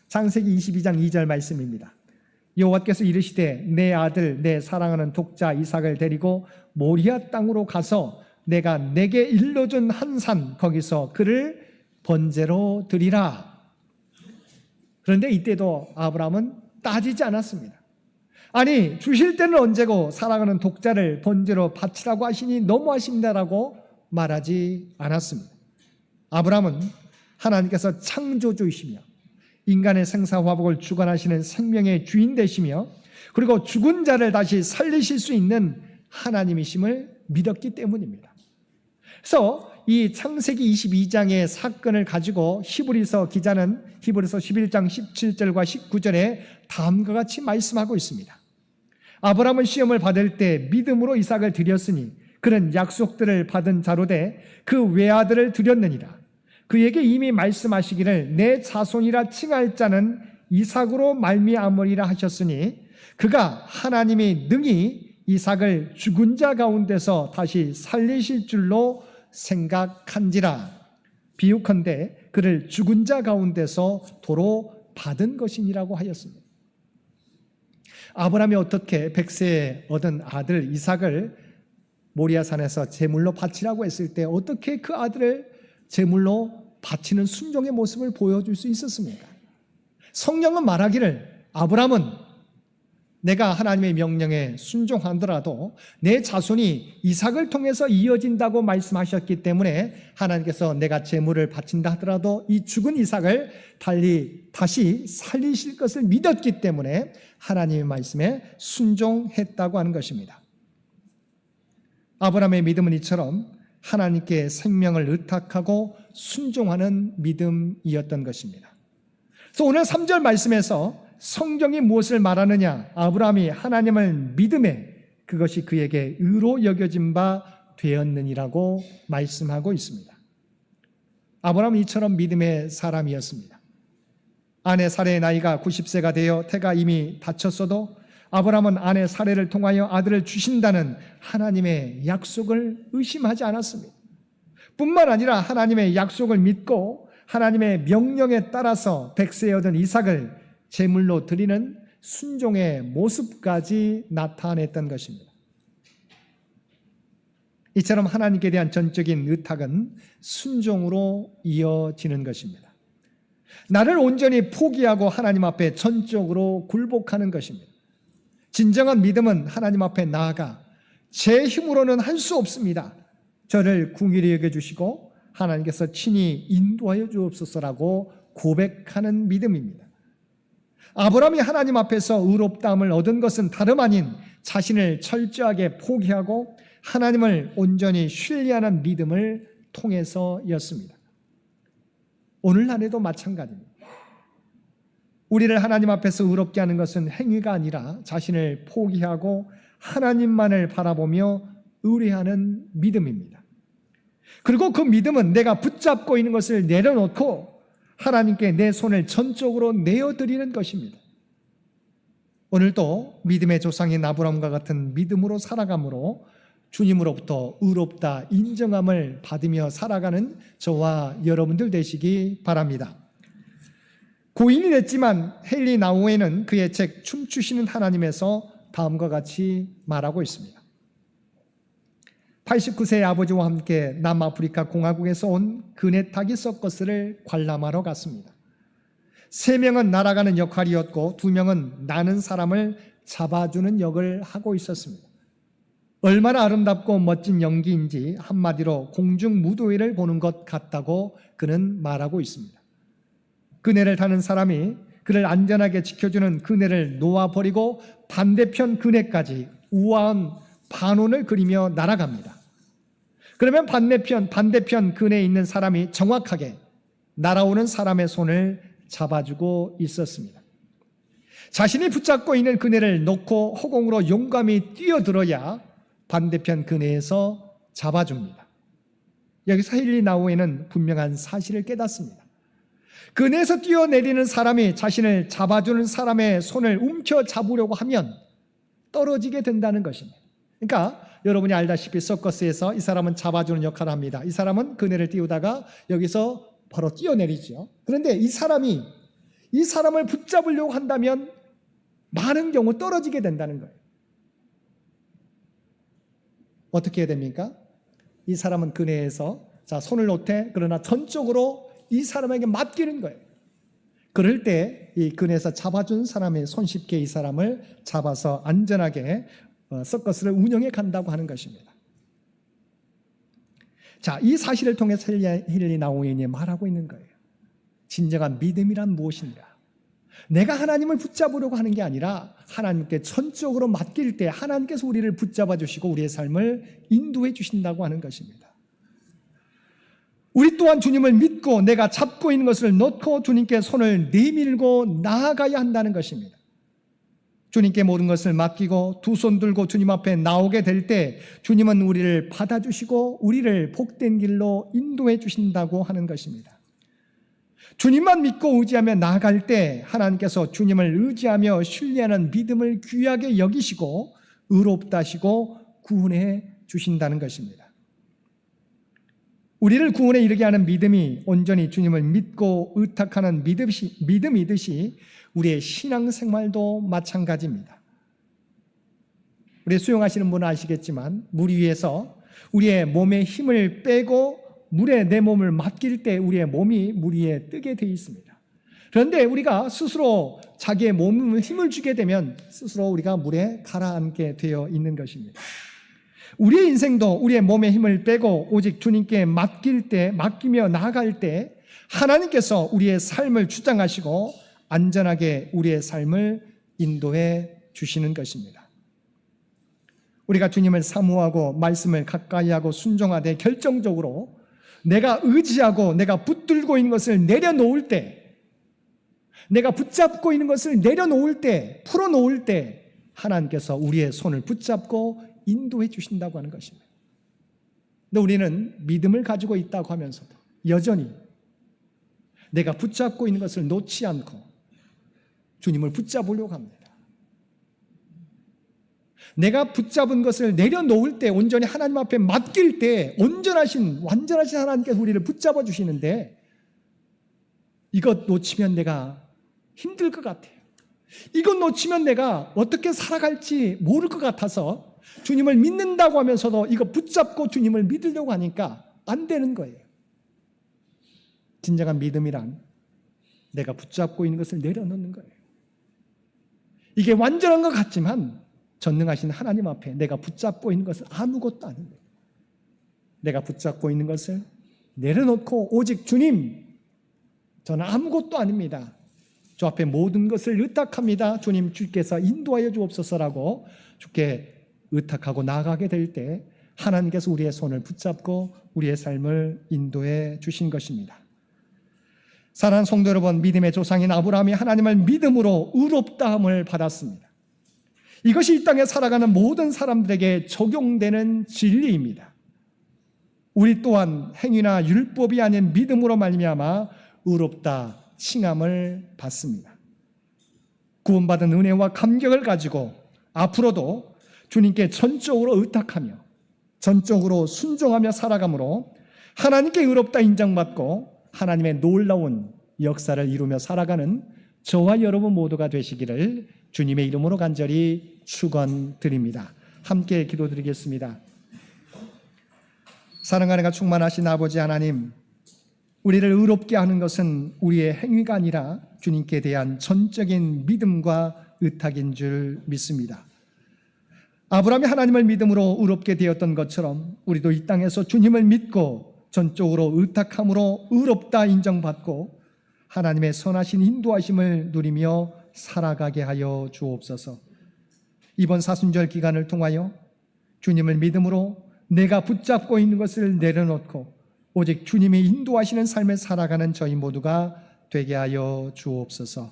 창세기 22장 2절 말씀입니다. 여호와께서 이르시되 내 아들 내 사랑하는 독자 이삭을 데리고 모리아 땅으로 가서 내가 내게 일러준 한 산 거기서 그를 번제로 드리라. 그런데 이때도 아브라함은 따지지 않았습니다. 아니 주실 때는 언제고 사랑하는 독자를 번제로 바치라고 하시니 너무하십니다라고 말하지 않았습니다. 아브라함은 하나님께서 창조주이시며 인간의 생사화복을 주관하시는 생명의 주인 되시며 그리고 죽은 자를 다시 살리실 수 있는 하나님이심을 믿었기 때문입니다. 그래서 이 창세기 22장의 사건을 가지고 히브리서 기자는 히브리서 11장 17절과 19절에 다음과 같이 말씀하고 있습니다. 아브라함은 시험을 받을 때 믿음으로 이삭을 드렸으니 그는 약속들을 받은 자로되 그 외아들을 드렸느니라. 그에게 이미 말씀하시기를 내 자손이라 칭할 자는 이삭으로 말미암으리라 하셨으니 그가 하나님이 능히 이삭을 죽은 자 가운데서 다시 살리실 줄로 생각한지라. 비유컨대 그를 죽은 자 가운데서 도로 받은 것이니라고 하였습니다. 아브라함이 어떻게 백세에 얻은 아들 이삭을 모리아산에서 제물로 바치라고 했을 때 어떻게 그 아들을 제물로 바치는 순종의 모습을 보여줄 수 있었습니까? 성령은 말하기를 아브라함은 내가 하나님의 명령에 순종하더라도 내 자손이 이삭을 통해서 이어진다고 말씀하셨기 때문에 하나님께서 내가 제물을 바친다 하더라도 이 죽은 이삭을 다시 살리실 것을 믿었기 때문에 하나님의 말씀에 순종했다고 하는 것입니다. 아브라함의 믿음은 이처럼 하나님께 생명을 의탁하고 순종하는 믿음이었던 것입니다. 그래서 오늘 3절 말씀에서 성경이 무엇을 말하느냐? 아브라함이 하나님을 믿음에 그것이 그에게 의로 여겨진 바 되었느니라고 말씀하고 있습니다. 아브라함은 이처럼 믿음의 사람이었습니다. 아내 사레의 나이가 90세가 되어 태가 이미 다쳤어도 아브라함은 아내 사레를 통하여 아들을 주신다는 하나님의 약속을 의심하지 않았습니다. 뿐만 아니라 하나님의 약속을 믿고 하나님의 명령에 따라서 백세에 얻은 이삭을 제물로 드리는 순종의 모습까지 나타냈던 것입니다. 이처럼 하나님께 대한 전적인 의탁은 순종으로 이어지는 것입니다. 나를 온전히 포기하고 하나님 앞에 전적으로 굴복하는 것입니다. 진정한 믿음은 하나님 앞에 나아가 제 힘으로는 할 수 없습니다. 저를 긍휼히 여겨주시고 하나님께서 친히 인도하여 주옵소서라고 고백하는 믿음입니다. 아브라함이 하나님 앞에서 의롭다함을 얻은 것은 다름 아닌 자신을 철저하게 포기하고 하나님을 온전히 신뢰하는 믿음을 통해서였습니다. 오늘날에도 마찬가지입니다. 우리를 하나님 앞에서 의롭게 하는 것은 행위가 아니라 자신을 포기하고 하나님만을 바라보며 의뢰하는 믿음입니다. 그리고 그 믿음은 내가 붙잡고 있는 것을 내려놓고 하나님께 내 손을 전적으로 내어드리는 것입니다. 오늘도 믿음의 조상인 아브라함과 같은 믿음으로 살아감으로 주님으로부터 의롭다 인정함을 받으며 살아가는 저와 여러분들 되시기 바랍니다. 고인이 됐지만 헨리 나우에는 그의 책 춤추시는 하나님에서 다음과 같이 말하고 있습니다. 89세의 아버지와 함께 남아프리카 공화국에서 온 그네타기 서커스를 관람하러 갔습니다. 3명은 날아가는 역할이었고 2명은 나는 사람을 잡아주는 역을 하고 있었습니다. 얼마나 아름답고 멋진 연기인지 한마디로 공중 무도회를 보는 것 같다고 그는 말하고 있습니다. 그네를 타는 사람이 그를 안전하게 지켜주는 그네를 놓아버리고 반대편 그네까지 우아한 반원을 그리며 날아갑니다. 그러면 반대편 그네에 있는 사람이 정확하게 날아오는 사람의 손을 잡아주고 있었습니다. 자신이 붙잡고 있는 그네를 놓고 허공으로 용감히 뛰어들어야 반대편 그네에서 잡아줍니다. 여기서 헨리 나우에는 분명한 사실을 깨닫습니다. 그네에서 뛰어내리는 사람이 자신을 잡아주는 사람의 손을 움켜잡으려고 하면 떨어지게 된다는 것입니다. 그러니까 여러분이 알다시피 서커스에서 이 사람은 잡아주는 역할을 합니다. 이 사람은 그네를 띄우다가 여기서 바로 뛰어내리죠. 그런데 이 사람을 붙잡으려고 한다면 많은 경우 떨어지게 된다는 거예요. 어떻게 해야 됩니까? 이 사람은 그네에서 손을 놓되 그러나 전적으로 이 사람에게 맡기는 거예요. 그럴 때 이 그네에서 잡아준 사람의 손쉽게 이 사람을 잡아서 안전하게 서커스를 운영해 간다고 하는 것입니다. 자, 이 사실을 통해서 헨리 나우엔이 말하고 있는 거예요. 진정한 믿음이란 무엇인가? 내가 하나님을 붙잡으려고 하는 게 아니라 하나님께 전적으로 맡길 때 하나님께서 우리를 붙잡아 주시고 우리의 삶을 인도해 주신다고 하는 것입니다. 우리 또한 주님을 믿고 내가 잡고 있는 것을 놓고 주님께 손을 내밀고 나아가야 한다는 것입니다. 주님께 모든 것을 맡기고 두 손 들고 주님 앞에 나오게 될 때 주님은 우리를 받아주시고 우리를 복된 길로 인도해 주신다고 하는 것입니다. 주님만 믿고 의지하며 나아갈 때 하나님께서 주님을 의지하며 신뢰하는 믿음을 귀하게 여기시고 의롭다 하시고 구원해 주신다는 것입니다. 우리를 구원에 이르게 하는 믿음이 온전히 주님을 믿고 의탁하는 믿음이듯이 우리의 신앙생활도 마찬가지입니다. 우리 수영하시는 분은 아시겠지만 물 위에서 우리의 몸에 힘을 빼고 물에 내 몸을 맡길 때 우리의 몸이 물 위에 뜨게 되어 있습니다. 그런데 우리가 스스로 자기의 몸에 힘을 주게 되면 스스로 우리가 물에 가라앉게 되어 있는 것입니다. 우리의 인생도 우리의 몸에 힘을 빼고 오직 주님께 맡기며 나아갈 때 하나님께서 우리의 삶을 주장하시고 안전하게 우리의 삶을 인도해 주시는 것입니다. 우리가 주님을 사모하고 말씀을 가까이 하고 순종하되 결정적으로 내가 의지하고 내가 붙들고 있는 것을 내려놓을 때, 내가 붙잡고 있는 것을 내려놓을 때, 풀어놓을 때 하나님께서 우리의 손을 붙잡고 인도해 주신다고 하는 것입니다. 근데 우리는 믿음을 가지고 있다고 하면서도 여전히 내가 붙잡고 있는 것을 놓지 않고 주님을 붙잡으려고 합니다. 내가 붙잡은 것을 내려놓을 때 온전히 하나님 앞에 맡길 때 완전하신 하나님께서 우리를 붙잡아 주시는데 이것 놓치면 내가 힘들 것 같아요. 이것 놓치면 내가 어떻게 살아갈지 모를 것 같아서 주님을 믿는다고 하면서도 이거 붙잡고 주님을 믿으려고 하니까 안 되는 거예요. 진정한 믿음이란 내가 붙잡고 있는 것을 내려놓는 거예요. 이게 완전한 것 같지만 전능하신 하나님 앞에 내가 붙잡고 있는 것은 아무것도 아닙니다. 내가 붙잡고 있는 것을 내려놓고 오직 주님, 저는 아무것도 아닙니다. 주 앞에 모든 것을 의탁합니다. 주님 주께서 인도하여 주옵소서라고 주께 의탁하고 나아가게 될 때 하나님께서 우리의 손을 붙잡고 우리의 삶을 인도해 주신 것입니다. 사랑하는 성도 여러분, 믿음의 조상인 아브라함이 하나님을 믿음으로 의롭다함을 받았습니다. 이것이 이 땅에 살아가는 모든 사람들에게 적용되는 진리입니다. 우리 또한 행위나 율법이 아닌 믿음으로 말미암아 의롭다 칭함을 받습니다. 구원받은 은혜와 감격을 가지고 앞으로도 주님께 전적으로 의탁하며 전적으로 순종하며 살아가므로 하나님께 의롭다 인정받고 하나님의 놀라운 역사를 이루며 살아가는 저와 여러분 모두가 되시기를 주님의 이름으로 간절히 축원드립니다. 함께 기도드리겠습니다. 사랑과 은혜가 충만하신 아버지 하나님, 우리를 의롭게 하는 것은 우리의 행위가 아니라 주님께 대한 전적인 믿음과 의탁인 줄 믿습니다. 아브라함이 하나님을 믿음으로 의롭게 되었던 것처럼 우리도 이 땅에서 주님을 믿고 전적으로 의탁함으로 의롭다 인정받고 하나님의 선하신 인도하심을 누리며 살아가게 하여 주옵소서. 이번 사순절 기간을 통하여 주님을 믿음으로 내가 붙잡고 있는 것을 내려놓고 오직 주님이 인도하시는 삶을 살아가는 저희 모두가 되게 하여 주옵소서.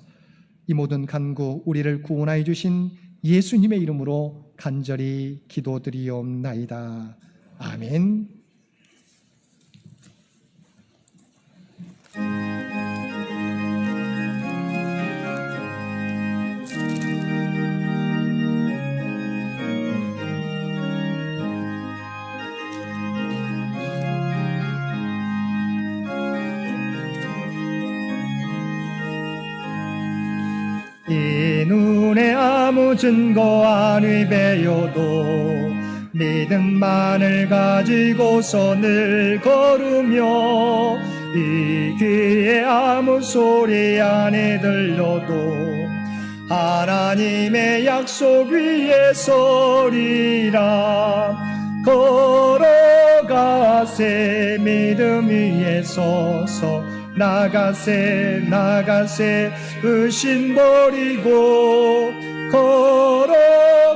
이 모든 간구 우리를 구원하여 주신 예수님의 이름으로 간절히 기도드리옵나이다. 아멘. 이 눈에 아무 증거 아니 배워도 믿음만을 가지고서 늘 걸으며 이 귀에 아무 소리 안에 들려도 하나님의 약속 위에 서리라. 걸어가세 믿음 위에 서서 나가세 나가세 의심 버리고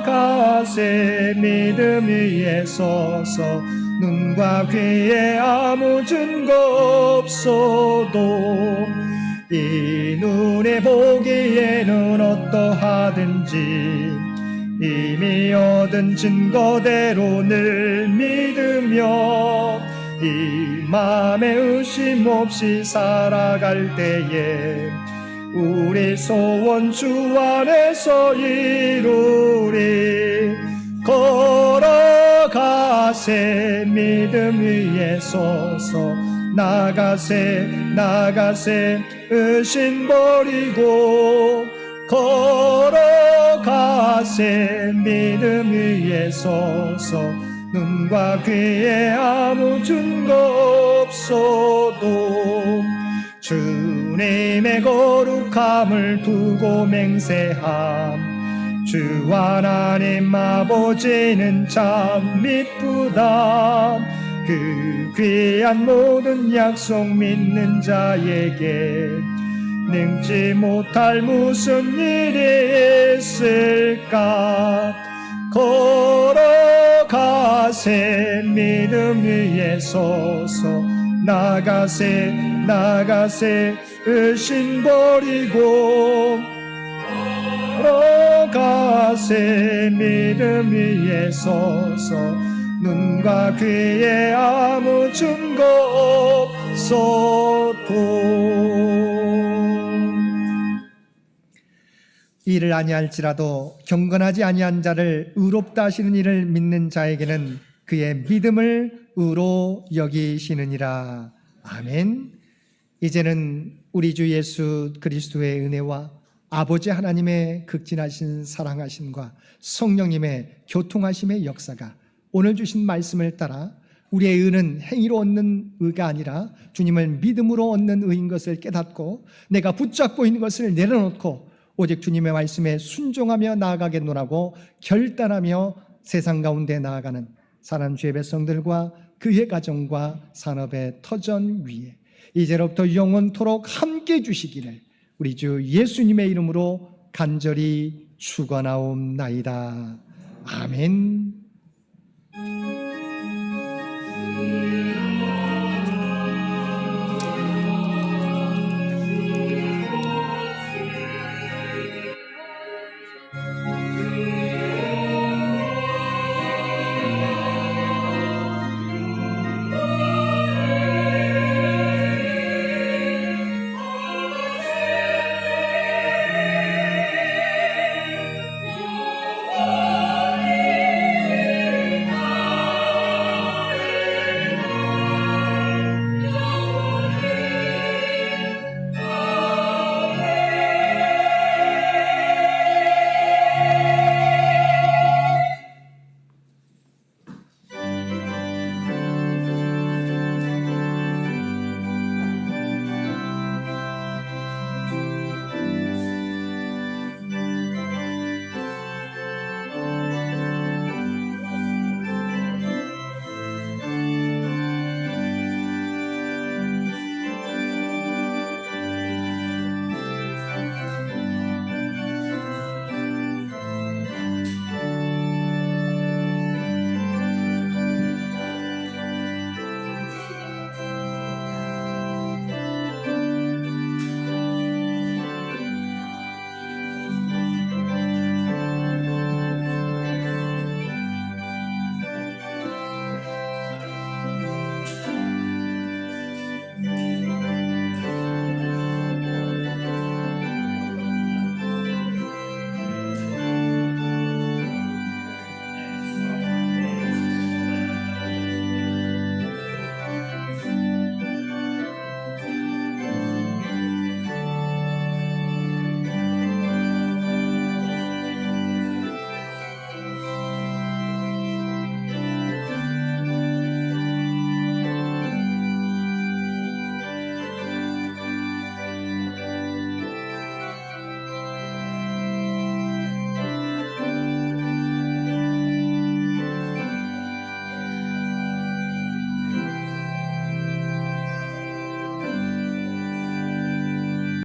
걸어가세 믿음 위에 서서 눈과 귀에 아무 증거 없어도 이 눈에 보기에는 어떠하든지 이미 얻은 증거대로 늘 믿으며 이 맘에 의심 없이 살아갈 때에 우리 소원 주 안에서 이루리. 걸어가세 믿음 위에 서서 나가세 나가세 의심 버리고 걸어가세 믿음 위에 서서 눈과 귀에 아무 증거 없어도 주님의 거룩함을 두고 맹세함. 주 하나님 아버지는 참 미쁘다. 그 귀한 모든 약속 믿는 자에게 능지 못할 무슨 일이 있을까. 걸어가세 믿음 위에 서서 나가세 나가세 의심 버리고 걸어가세 믿음 위에 서서 눈과 귀에 아무 증거 없어도. 이를 아니할지라도 경건하지 아니한 자를 의롭다 하시는 이를 믿는 자에게는 그의 믿음을 의로 여기시느니라. 아멘. 이제는 우리 주 예수 그리스도의 은혜와 아버지 하나님의 극진하신 사랑하심과 성령님의 교통하심의 역사가 오늘 주신 말씀을 따라 우리의 의는 행위로 얻는 의가 아니라 주님을 믿음으로 얻는 의인 것을 깨닫고 내가 붙잡고 있는 것을 내려놓고 오직 주님의 말씀에 순종하며 나아가겠노라고 결단하며 세상 가운데 나아가는 사람 주의 백성들과 그의 가정과 산업의 터전 위에 이제로부터 영원토록 함께 해주시기를 우리 주 예수님의 이름으로 간절히 축원하옵나이다. 아멘.